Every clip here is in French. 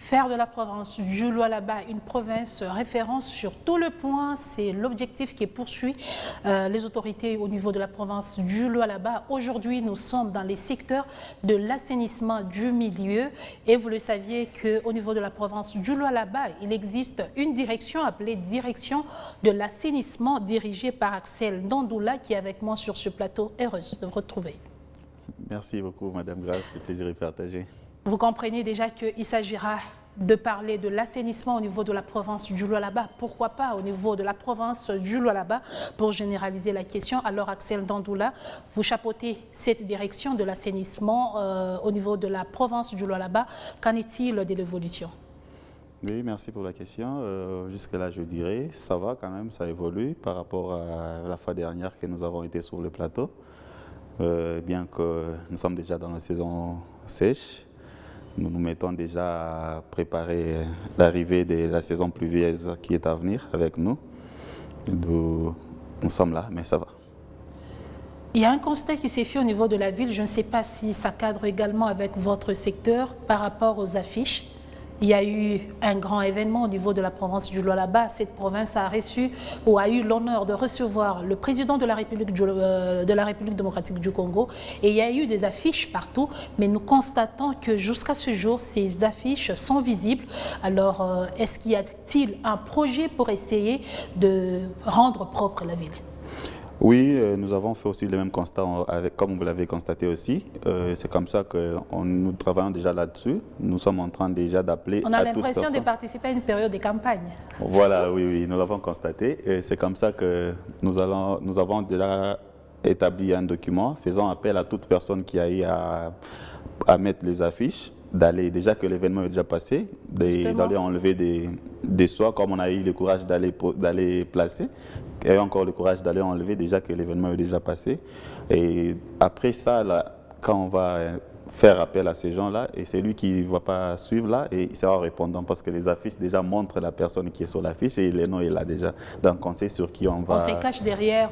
Faire de la province du Lualaba une province référence sur tout le point, c'est l'objectif qui est poursuivi les autorités au niveau de la province du Lualaba. Aujourd'hui, nous sommes dans les secteurs de l'assainissement du milieu et vous le saviez qu'au niveau de la province du Lualaba, il existe une direction appelée direction de l'assainissement dirigée par Axel Ndandoula qui est avec moi sur ce plateau. Heureuse de vous retrouver. Merci beaucoup, Madame Grace, le plaisir est partagé. Vous comprenez déjà qu'il s'agira de parler de l'assainissement au niveau de la province du Lualaba. Pourquoi pas au niveau de la province du Lualaba pour généraliser la question. Alors Axel Ndandoula, vous chapeautez cette direction de l'assainissement au niveau de la province du Lualaba. Qu'en est-il de l'évolution? Oui, merci pour la question. Jusque-là, je dirais, ça va quand même, ça évolue par rapport à la fois dernière que nous avons été sur le plateau. Bien que nous sommes déjà dans la saison sèche, nous nous mettons déjà à préparer l'arrivée de la saison pluvieuse qui est à venir avec nous. Nous sommes là, mais ça va. Il y a un constat qui s'est fait au niveau de la ville, je ne sais pas si ça cadre également avec votre secteur par rapport aux affiches. Il y a eu un grand événement au niveau de la province du Lualaba. Cette province a reçu ou a eu l'honneur de recevoir le président de la République démocratique du Congo. Et il y a eu des affiches partout, mais nous constatons que jusqu'à ce jour, ces affiches sont visibles. Alors, est-ce qu'il y a-t-il un projet pour essayer de rendre propre la ville ? Oui, nous avons fait aussi le même constat, comme vous l'avez constaté aussi. C'est comme ça que nous travaillons déjà là-dessus. Nous sommes en train déjà d'appeler à toute personne. On a l'impression de participer à une période de campagne. Voilà, oui, nous l'avons constaté. C'est comme ça que nous avons déjà établi un document faisant appel à toute personne qui a eu à mettre les affiches, d'aller, déjà que l'événement est déjà passé, d'aller enlever des soies, comme on a eu le courage d'aller placer, et encore le courage d'aller enlever déjà que l'événement est déjà passé. Et après ça, là, quand on va faire appel à ces gens-là, et c'est lui qui ne va pas suivre là, et il sera répondant parce que les affiches déjà montrent la personne qui est sur l'affiche et le nom est là déjà. Donc on sait sur qui on va... On se cache derrière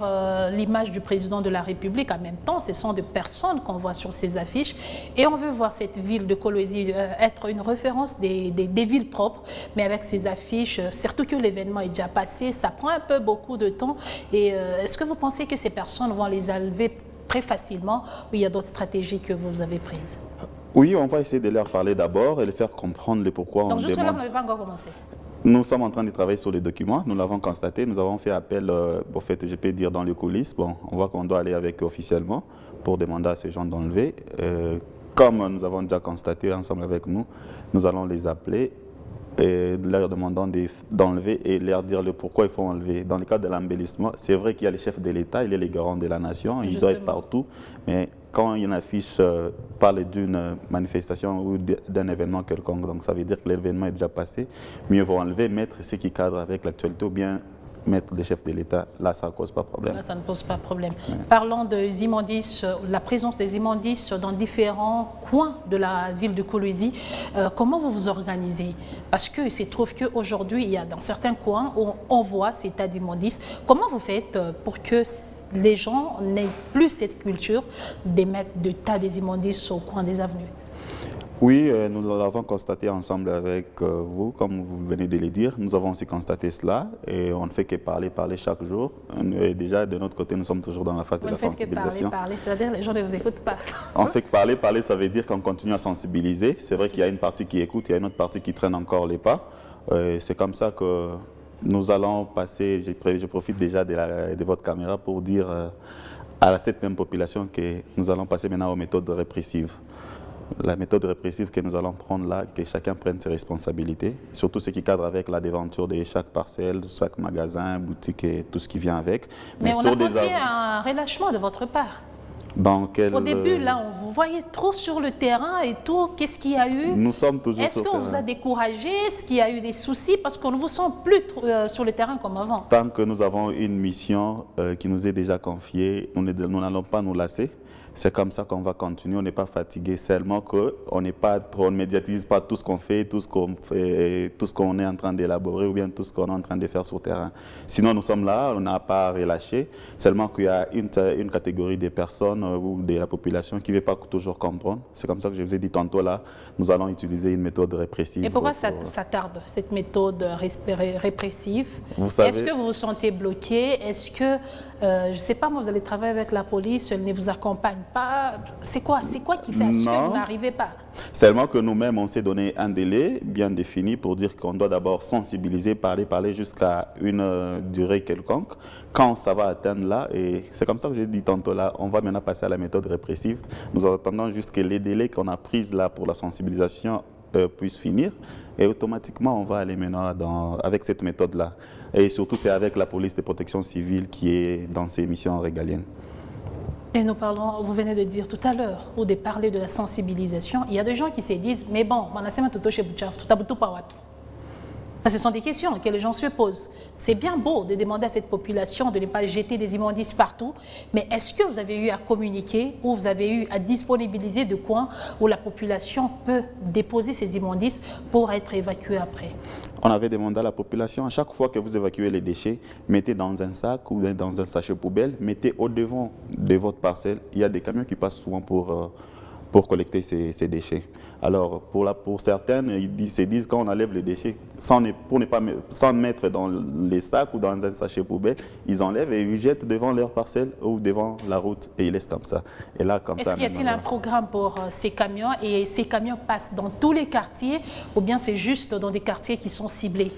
l'image du président de la République. En même temps, ce sont des personnes qu'on voit sur ces affiches et on veut voir cette ville de Kolwezi être une référence des villes propres, mais avec ces affiches, surtout que l'événement est déjà passé, ça prend un peu beaucoup de temps. Et est-ce que vous pensez que ces personnes vont les enlever très facilement ou il y a d'autres stratégies que vous avez prises? Oui, on va essayer de leur parler d'abord et de faire comprendre le pourquoi on demande. Donc jusque-là, vous n'avez pas encore commencé? Nous sommes en train de travailler sur les documents, nous l'avons constaté, nous avons fait appel, au fait, je peux dire dans les coulisses, bon, on voit qu'on doit aller avec eux officiellement pour demander à ces gens d'enlever. Comme nous avons déjà constaté ensemble avec nous, nous allons les appeler et leur demandant d'enlever et leur dire le pourquoi il faut enlever. Dans le cas de l'embellissement, c'est vrai qu'il y a le chef de l'État, il est le garant de la nation, il doit être partout, mais quand une affiche parle d'une manifestation ou d'un événement quelconque, donc ça veut dire que l'événement est déjà passé, mieux vaut enlever, mettre ce qui cadre avec l'actualité ou bien mettre le chef de l'État, là ça ne pose pas de problème. Là ça ne pose pas de problème. Ouais. Parlons des immondices, la présence des immondices dans différents coins de la ville de Kolwezi, comment vous vous organisez? Parce qu'il se trouve qu'aujourd'hui, il y a dans certains coins où on voit ces tas d'immondices. Comment vous faites pour que les gens n'aient plus cette culture d'émettre de tas d'immondices au coin des avenues? Oui, nous l'avons constaté ensemble avec vous, comme vous venez de le dire. Nous avons aussi constaté cela et on ne fait que parler chaque jour. Et déjà, de notre côté, nous sommes toujours dans la phase de la sensibilisation. Parler, c'est-à-dire les gens ne vous écoutent pas. On fait que parler, ça veut dire qu'on continue à sensibiliser. C'est vrai qu'il y a une partie qui écoute, il y a une autre partie qui traîne encore les pas. C'est comme ça que nous allons passer, je profite déjà de votre caméra pour dire à cette même population que nous allons passer maintenant aux méthodes répressives. La méthode répressive que nous allons prendre là, que chacun prenne ses responsabilités, surtout ce qui cadre avec la devanture de chaque parcelle, chaque magasin, boutique et tout ce qui vient avec. Mais on a senti un relâchement de votre part. Au début, là, on vous voyait trop sur le terrain et tout. Qu'est-ce qu'il y a eu? Nous sommes toujours sur le terrain. Est-ce qu'on vous a découragé? Est-ce qu'il y a eu des soucis? Parce qu'on ne vous sent plus sur le terrain comme avant. Tant que nous avons une mission qui nous est déjà confiée, nous n'allons pas nous lasser. C'est comme ça qu'on va continuer. On n'est pas fatigué, seulement qu'on n'est pas trop, on ne médiatise pas tout ce qu'on fait, tout ce qu'on est en train d'élaborer ou bien tout ce qu'on est en train de faire sur le terrain. Sinon, nous sommes là, on n'a pas relâché, seulement qu'il y a une catégorie de personnes ou de la population qui ne veut pas toujours comprendre. C'est comme ça que je vous ai dit tantôt là, nous allons utiliser une méthode répressive. Et pourquoi ça tarde, cette méthode répressive? Vous savez, est-ce que vous vous sentez bloqué? Est-ce que, je ne sais pas, moi, vous allez travailler avec la police, elle ne vous accompagne pas? C'est quoi qui fait? Est-ce que vous n'arrivez pas? Seulement que nous-mêmes, on s'est donné un délai bien défini pour dire qu'on doit d'abord sensibiliser, parler jusqu'à une durée quelconque. Quand ça va atteindre là, et c'est comme ça que j'ai dit tantôt là, on va maintenant passer à la méthode répressive. Nous attendons juste que les délais qu'on a pris là pour la sensibilisation puissent finir. Et automatiquement, on va aller maintenant avec cette méthode-là. Et surtout, c'est avec la police de protection civile qui est dans ces missions régaliennes. Et nous parlons, vous venez de dire tout à l'heure, ou de parler de la sensibilisation, il y a des gens qui se disent, mais bon, ça, ce sont des questions que les gens se posent. C'est bien beau de demander à cette population de ne pas jeter des immondices partout, mais est-ce que vous avez eu à communiquer ou vous avez eu à disponibiliser de coins où la population peut déposer ces immondices pour être évacuée après? On avait demandé à la population, à chaque fois que vous évacuez les déchets, mettez dans un sac ou dans un sachet poubelle, mettez au-devant de votre parcelle. Il y a des camions qui passent souvent pour collecter ces déchets. Alors, pour certaines, ils se disent quand on enlève les déchets, sans mettre dans les sacs ou dans un sachet poubelle, ils enlèvent et ils jettent devant leur parcelle ou devant la route et ils laissent comme ça. Et là, comme ça. Est-ce qu'il y a-t-il un programme pour ces camions et ces camions passent dans tous les quartiers ou bien c'est juste dans des quartiers qui sont ciblés?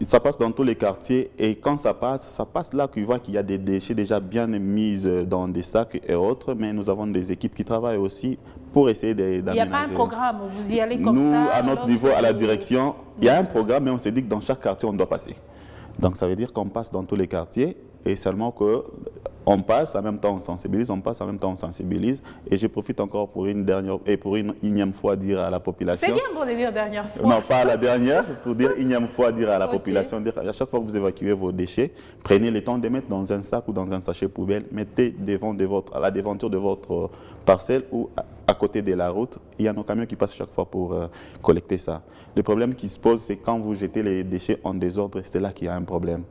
Ça passe dans tous les quartiers et quand ça passe là qu'on voit qu'il y a des déchets déjà bien mis dans des sacs et autres, mais nous avons des équipes qui travaillent aussi pour essayer d'aménager. Il n'y a pas un programme où vous y allez comme nous, ça? Nous, à notre niveau, à la direction, il y a un programme, mais on s'est dit que dans chaque quartier, on doit passer. Donc ça veut dire qu'on passe dans tous les quartiers et seulement qu'on passe, en même temps on sensibilise, on passe, en même temps on sensibilise. Et je profite encore pour une énième fois dire à la population... C'est bien beau de dire dernière fois. Non, pas la dernière, pour dire énième fois dire à la population, dire, à chaque fois que vous évacuez vos déchets, prenez le temps de mettre dans un sac ou dans un sachet poubelle, mettez à la devanture de votre parcelle ou à côté de la route. Il y a nos camions qui passent chaque fois pour collecter ça. Le problème qui se pose, c'est quand vous jetez les déchets en désordre, c'est là qu'il y a un problème.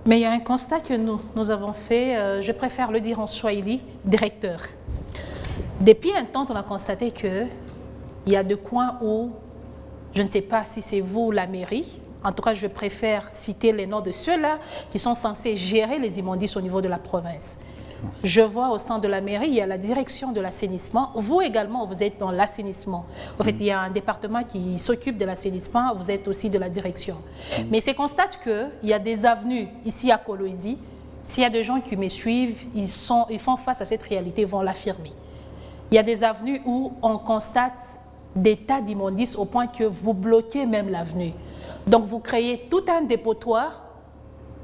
Mais il y a un constat que nous avons fait, je préfère le dire en swahili, directeur. Depuis un temps, on a constaté qu'il y a des coins où, je ne sais pas si c'est vous ou la mairie, en tout cas je préfère citer les noms de ceux-là qui sont censés gérer les immondices au niveau de la province. Je vois au sein de la mairie, il y a la direction de l'assainissement. Vous également, vous êtes dans l'assainissement. En fait, il y a un département qui s'occupe de l'assainissement. Vous êtes aussi de la direction. Mais c'est constate qu'il y a des avenues ici à Kolwezi. S'il y a des gens qui me suivent, ils font face à cette réalité, ils vont l'affirmer. Il y a des avenues où on constate des tas d'immondices au point que vous bloquez même l'avenue. Donc, vous créez tout un dépotoir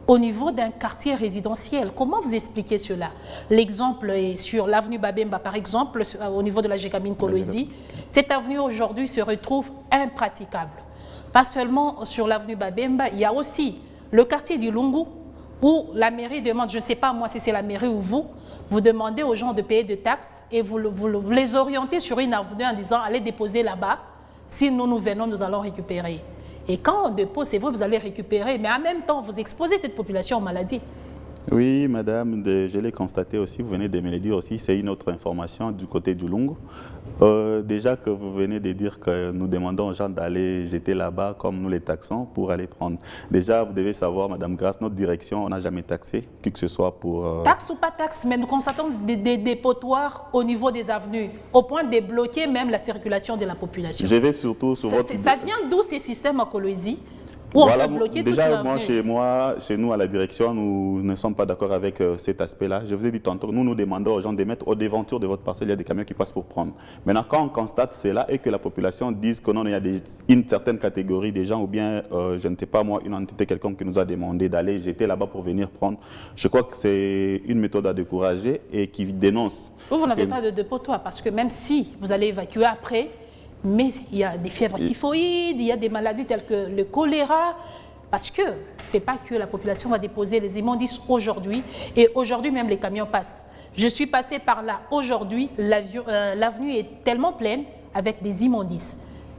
au niveau d'un quartier résidentiel. Comment vous expliquez cela? L'exemple est sur l'avenue Babemba, par exemple, au niveau de la Gégamine Kolwezi. Cette avenue aujourd'hui se retrouve impraticable. Pas seulement sur l'avenue Babemba, il y a aussi le quartier du Lungu, où la mairie demande, je ne sais pas moi si c'est la mairie ou vous demandez aux gens de payer des taxes et vous les orientez sur une avenue en disant allez déposer là-bas, si nous venons, nous allons récupérer. Et quand on dépose, c'est vrai, vous allez récupérer, mais en même temps, vous exposez cette population aux maladies. Oui, madame, je l'ai constaté aussi, vous venez de me le dire aussi, c'est une autre information du côté du Lungu. Déjà que vous venez de dire que nous demandons aux gens d'aller jeter là-bas comme nous les taxons pour aller prendre. Déjà, vous devez savoir, madame Grace, notre direction, on n'a jamais taxé, qui que ce soit pour... Taxe ou pas taxe, mais nous constatons des dépotoirs au niveau des avenues, au point de bloquer même la circulation de la population. Je vais surtout sur votre... Ça vient d'où ces systèmes à Kolwezi? Où voilà, on peut bloquer déjà, chez nous, à la direction, nous ne sommes pas d'accord avec cet aspect-là. Je vous ai dit tantôt, nous demandons aux gens de mettre aux devantures de votre parcelle, il y a des camions qui passent pour prendre. Maintenant, quand on constate cela et que la population dise que non, il y a une certaine catégorie de gens ou bien, je ne sais pas moi, une entité quelconque qui nous a demandé d'aller jeter là-bas pour venir prendre, je crois que c'est une méthode à décourager et qui dénonce. Vous n'avez pas de dépotoir parce que même si vous allez évacuer après, mais il y a des fièvres typhoïdes, il y a des maladies telles que le choléra. Parce que ce n'est pas que la population va déposer les immondices aujourd'hui, et aujourd'hui même les camions passent. Je suis passée par là aujourd'hui, l'avenue est tellement pleine avec des immondices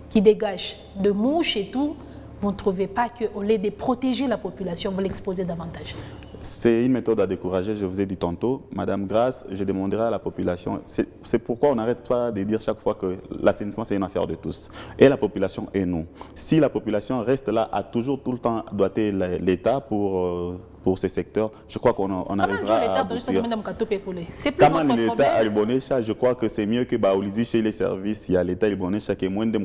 qui dégagent de mouches et tout. Vous ne trouvez pas qu'au lieu de protéger la population, vous l'exposez davantage? C'est une méthode à décourager, je vous ai dit tantôt. Madame Grace, je demanderai à la population, c'est pourquoi on n'arrête pas de dire chaque fois que l'assainissement c'est une affaire de tous. Et la population et nous. Si la population reste là, à toujours tout le temps doiter l'État pour ces secteurs, je crois qu'on arrivera à aboutir. C'est plus Comment notre l'État a problème. je crois que c'est mieux que chez les services, il y a l'État qui est moins de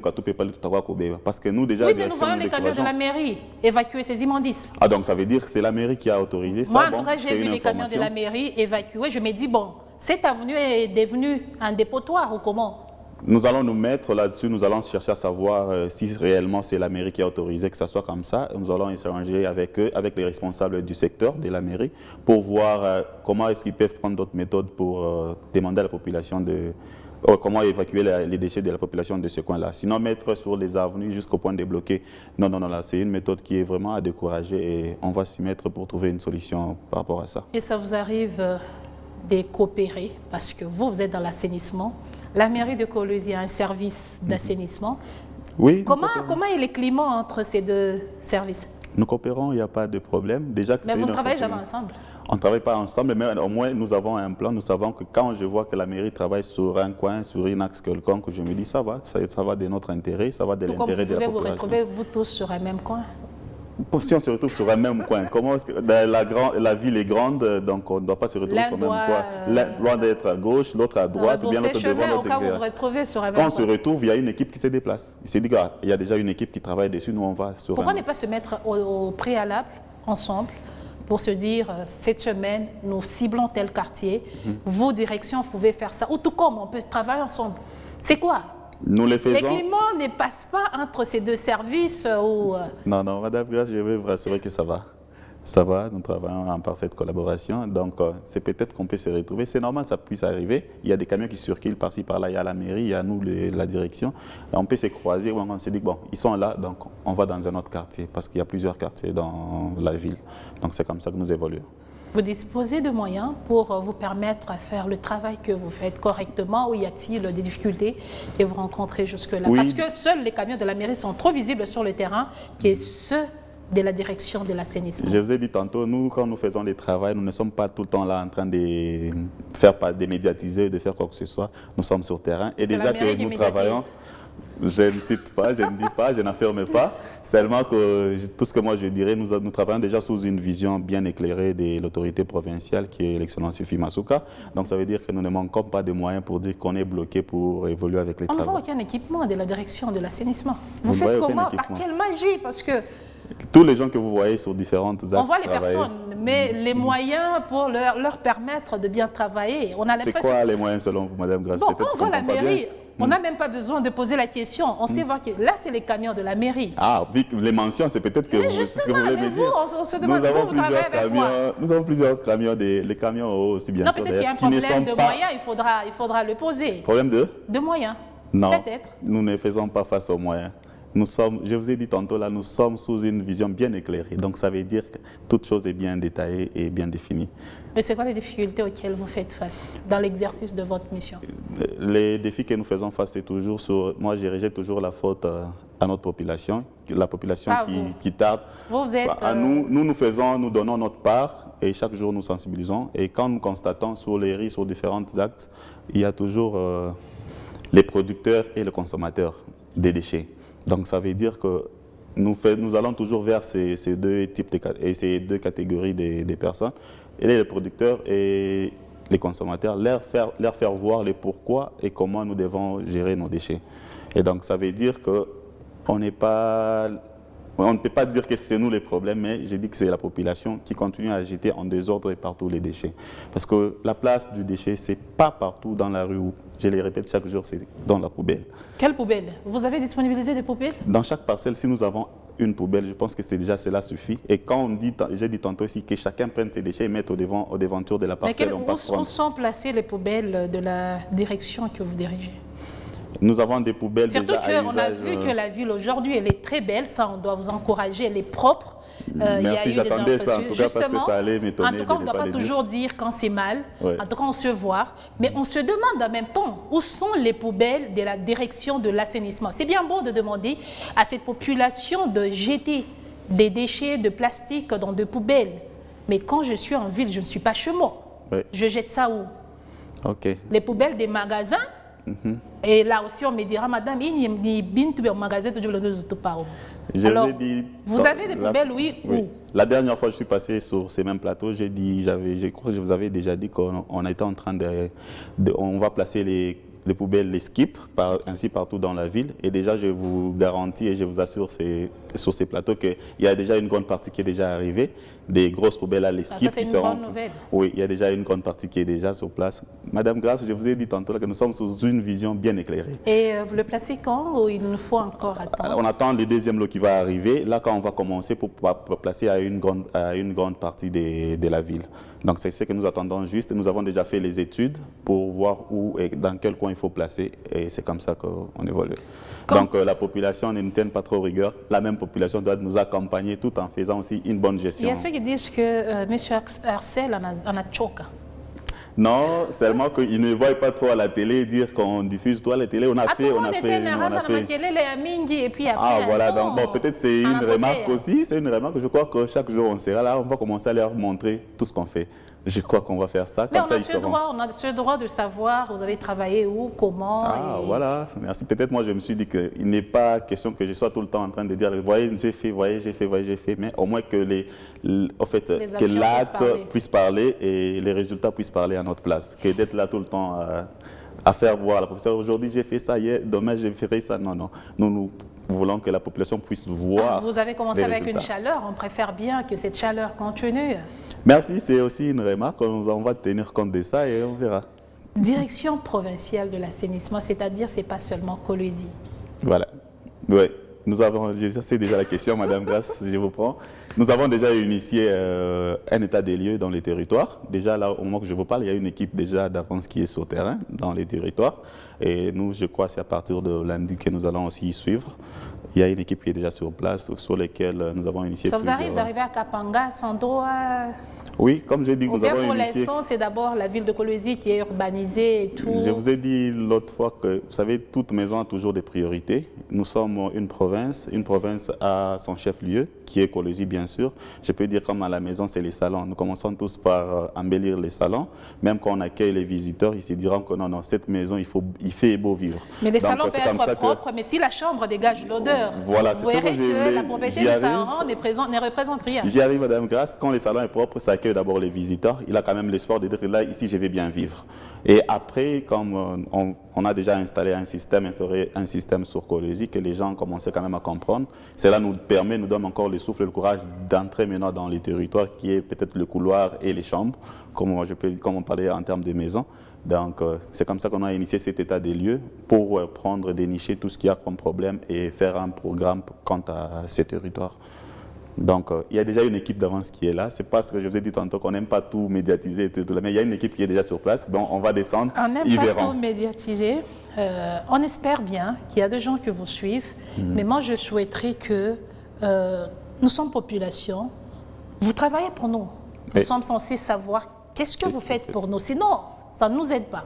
parce que nous déjà, Oui, mais nous voyons les camions de la mairie évacuer ces immondices. Ah, donc ça veut dire que c'est la mairie qui a autorisé ça? Moi, en tout cas, j'ai vu les camions de la mairie évacués. Je me dis, bon, cette avenue est devenue un dépotoir ou comment? Nous allons nous mettre là-dessus, nous allons chercher à savoir si réellement c'est la mairie qui a autorisé que ça soit comme ça. Nous allons échanger avec eux, avec les responsables du secteur de la mairie, pour voir comment est-ce qu'ils peuvent prendre d'autres méthodes pour demander à la population comment évacuer les déchets de la population de ce coin-là. Sinon, mettre sur les avenues jusqu'au point de bloquer. Non, non, non, là, c'est une méthode qui est vraiment à décourager et on va s'y mettre pour trouver une solution par rapport à ça. Et ça vous arrive de coopérer parce que vous êtes dans l'assainissement. La mairie de Kolwezi a un service d'assainissement. Oui. Comment est le climat entre ces deux services? Nous coopérons, il n'y a pas de problème. Déjà que mais vous ne travaillez jamais ensemble? On ne travaille pas ensemble, mais au moins nous avons un plan. Nous savons que quand je vois que la mairie travaille sur un coin, sur une axe quelconque, je me dis ça va de notre intérêt, ça va de l'intérêt de la population. Vous retrouvez vous tous sur un même coin? Si on se retrouve sur un même coin, comment est-ce que la ville est grande, donc on ne doit pas se retrouver sur le même coin. L'un doit être à gauche, l'autre à droite, ou bien l'autre devant, l'autre derrière. Vous retrouvez sur un même Quand on coin. se retrouve, il y a une équipe qui se déplace. Il s'est dit qu'il y a déjà une équipe qui travaille dessus, nous on va sur Pourquoi ne pas se mettre au préalable, ensemble, pour se dire, cette semaine, nous ciblons tel quartier, vos directions, vous pouvez faire ça, ou tout comme on peut travailler ensemble. C'est quoi? Nous les faisons. Les climats ne passent pas entre ces deux services ou... Non, non, Madame Grace, je veux vous rassurer que ça va. Ça va, nous travaillons en parfaite collaboration. Donc, c'est peut-être qu'on peut se retrouver. C'est normal, ça puisse arriver. Il y a des camions qui circulent par-ci, par-là. Il y a la mairie, il y a nous, la direction. Et on peut se croiser. On se dit, bon, ils sont là, donc on va dans un autre quartier. Parce qu'il y a plusieurs quartiers dans la ville. Donc, c'est comme ça que nous évoluons. Vous disposez de moyens pour vous permettre à faire le travail que vous faites correctement, ou y a-t-il des difficultés que vous rencontrez jusque-là? Oui. Parce que seuls les camions de la mairie sont trop visibles sur le terrain, que ceux de la direction de l'assainissement. Je vous ai dit tantôt, nous, quand nous faisons des travaux, nous ne sommes pas tout le temps là en train de médiatiser, de faire quoi que ce soit. Nous sommes sur le terrain. Et déjà que nous travaillons, je ne cite pas, je ne dis pas, je n'affirme pas. Seulement que tout ce que moi je dirais, nous travaillons déjà sous une vision bien éclairée de l'autorité provinciale qui est l'excellence Fifi Masuka. Donc ça veut dire que nous ne manquons pas de moyens pour dire qu'on est bloqué pour évoluer avec les travaux. On ne voit aucun équipement de la direction de l'assainissement. Vous faites comment? Par quelle magie? Parce que tous les gens que vous voyez sur différentes axes. On voit les personnes, mais les moyens pour leur permettre de bien travailler. On a l'impression. C'est quoi les moyens selon vous, Madame Grace? Bon, quand on voit la mairie, on n'a même pas besoin de poser la question. On sait voir que là, c'est les camions de la mairie. Ah, vu que les mentions, c'est peut-être que c'est ce que vous voulez me dire. On se demande, vous travaillez avec moi. Nous avons plusieurs camions, les camions aussi bien sûr. sûr. Non, peut-être qu'il y a un problème de moyens, il faudra le poser. Problème de moyens. Non, peut-être. Nous ne faisons pas face aux moyens. Nous sommes, je vous ai dit tantôt là, nous sommes sous une vision bien éclairée. Donc ça veut dire que toute chose est bien détaillée et bien définie. Mais c'est quoi les difficultés auxquelles vous faites face dans l'exercice de votre mission? Les défis que nous faisons face, c'est toujours sur... Moi, je rejette toujours la faute à notre population, la population qui tarde. Vous êtes... Nous donnons notre part et chaque jour nous sensibilisons. Et quand nous constatons sur les risques, sur différents actes, il y a toujours les producteurs et les consommateurs des déchets. Donc ça veut dire que nous allons toujours vers ces deux types ces deux catégories des personnes, et les producteurs et les consommateurs, leur faire voir les pourquoi et comment nous devons gérer nos déchets. Et donc ça veut dire que on ne peut pas dire que c'est nous les problèmes, mais je dis que c'est la population qui continue à jeter en désordre et partout les déchets. Parce que la place du déchet, ce n'est pas partout dans la rue où, je le répète chaque jour, c'est dans la poubelle. Quelle poubelle? Vous avez disponibilisé des poubelles? Dans chaque parcelle, si nous avons une poubelle, je pense que cela suffit. Et quand on dit, j'ai dit tantôt ici, que chacun prenne ses déchets et mette au devanture de la parcelle, où sont placées les poubelles de la direction que vous dirigez? Nous avons des poubelles Surtout déjà à qu'on a usage. vu que la ville aujourd'hui, elle est très belle, ça on doit vous encourager, elle est propre. Merci, j'attendais ça en tout cas parce que ça allait m'étonner. En tout cas, on ne doit pas toujours dire quand c'est mal, ouais. En tout cas on se voit, mais on se demande en même temps où sont les poubelles de la direction de l'assainissement. C'est bien beau de demander à cette population de jeter des déchets de plastique dans des poubelles, mais quand je suis en ville, je ne suis pas chez moi. Ouais. Je jette ça où? Les poubelles des magasins. Et là aussi, on me dira, madame, il y a un magasin, alors, vous avez des poubelles, oui, où? La dernière fois, je suis passé sur ces mêmes plateaux, je crois que je vous avais déjà dit qu'on était en train on va placer les poubelles, les skips, ainsi partout dans la ville. Et déjà, je vous garantis et je vous assure sur ces plateaux qu'il y a déjà une grande partie qui est déjà arrivée. Des grosses poubelles à les skips. Ça, c'est une bonne nouvelle. Oui, il y a déjà une grande partie qui est déjà sur place. Madame Grasse, je vous ai dit tantôt que nous sommes sous une vision bien éclairée. Et vous le placez quand ou il nous faut encore attendre? On attend le deuxième lot qui va arriver. Là, quand on va commencer pour placer à une grande partie de la ville. Donc, c'est ce que nous attendons juste. Nous avons déjà fait les études pour voir où et dans quel coin il faut placer. Et c'est comme ça qu'on évolue. Donc, la population ne nous tienne pas trop rigueur. La même population doit nous accompagner tout en faisant aussi une bonne gestion. Il y a ceux qui disent que M. Arcel en a choqué. Non, seulement qu'ils ne voient pas trop à la télé dire qu'on diffuse toi à la télé. On a fait. Ah voilà, donc bon, peut-être c'est une remarque aussi. C'est une remarque. Je crois que chaque jour on sera là, on va commencer à leur montrer tout ce qu'on fait. Je crois qu'on va faire ça. Mais on a ce droit de savoir, vous avez travaillé où, comment. Ah voilà, merci. Peut-être moi je me suis dit qu'il n'est pas question que je sois tout le temps en train de dire, voyez, j'ai fait, voyez, j'ai fait, voyez, j'ai fait, mais au moins que que l'acte puisse parler et les résultats puissent parler à notre place. Que d'être là tout le temps à faire voir la population, aujourd'hui j'ai fait ça, hier, demain je ferai ça. Non, non. Nous voulons que la population puisse voir. Vous avez commencé avec une chaleur, on préfère bien que cette chaleur continue. Merci, c'est aussi une remarque, on va tenir compte de ça et on verra. Direction provinciale de l'assainissement, c'est-à-dire c'est pas seulement Kolwezi. Voilà, oui. Nous avons, c'est déjà la question, Madame Grasse, je vous prends. Nous avons déjà initié un état des lieux dans les territoires. Déjà, là, au moment que je vous parle, il y a une équipe déjà d'avance qui est sur terrain dans les territoires. Et nous, je crois, c'est à partir de lundi que nous allons aussi y suivre. Il y a une équipe qui est déjà sur place, sur laquelle nous avons initié. Ça vous arrive d'arriver à Kapanga sans droit? Oui, comme j'ai dit, nous avons initié. Pour l'instant, c'est d'abord la ville de Kolwezi qui est urbanisée et tout. Je vous ai dit l'autre fois que, vous savez, toute maison a toujours des priorités. Nous sommes une province a son chef-lieu, qui est Kolwezi, bien sûr. Je peux dire comme à la maison, c'est les salons. Nous commençons tous par embellir les salons. Même quand on accueille les visiteurs, ils se diront que non, non, cette maison, il fait beau vivre. Mais les salons peuvent être propres, mais si la chambre dégage l'odeur, voilà, vous verrez que la propriété du salon ne représente rien. J'y arrive, Madame Grasse, quand les salons sont propres, ça accueille d'abord les visiteurs. Il a quand même l'espoir de dire que là, ici, je vais bien vivre. Et après, comme on a déjà instauré un système sur Kolwezi que les gens commençaient quand même à comprendre, cela nous donne encore le souffle et le courage d'entrer maintenant dans les territoires qui est peut-être le couloir et les chambres, comme on parlait en termes de maisons. Donc, c'est comme ça qu'on a initié cet état des lieux pour dénicher tout ce qu'il y a comme problème et faire un programme quant à ces territoires. Donc, il y a déjà une équipe d'avance qui est là. C'est pas ce que je vous ai dit tantôt qu'on n'aime pas tout médiatiser, mais il y a une équipe qui est déjà sur place. Donc, on va descendre. On n'aime pas tout médiatiser. On espère bien qu'il y a des gens qui vous suivent. Mais moi, je souhaiterais que nous sommes population. Vous travaillez pour nous. Nous sommes censés savoir qu'est-ce que vous faites pour nous. Sinon, ça ne nous aide pas.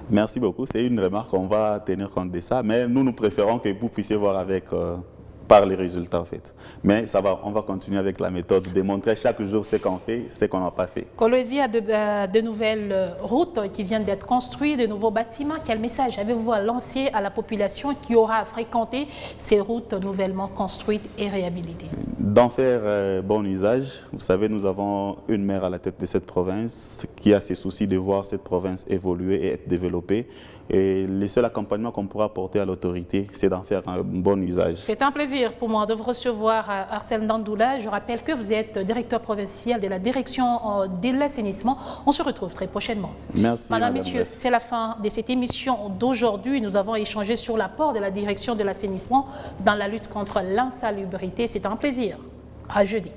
Merci beaucoup. C'est une remarque. On va tenir compte de ça. Mais nous préférons que vous puissiez voir avec... par les résultats en fait. Mais ça va, on va continuer avec la méthode, démontrer chaque jour ce qu'on fait, ce qu'on n'a pas fait. Kolwezi a de nouvelles routes qui viennent d'être construites, de nouveaux bâtiments. Quel message avez-vous à lancer à la population qui aura à fréquenter ces routes nouvellement construites et réhabilitées? D'en faire bon usage. Vous savez, nous avons une maire à la tête de cette province qui a ses soucis de voir cette province évoluer et être développée. Et le seul accompagnement qu'on pourra apporter à l'autorité, c'est d'en faire un bon usage. C'est un plaisir pour moi de vous recevoir, Arcel Ndandoula. Je rappelle que vous êtes directeur provincial de la direction de l'assainissement. On se retrouve très prochainement. Merci. Madame, messieurs, c'est la fin de cette émission d'aujourd'hui. Nous avons échangé sur l'apport de la direction de l'assainissement dans la lutte contre l'insalubrité. C'est un plaisir. À jeudi.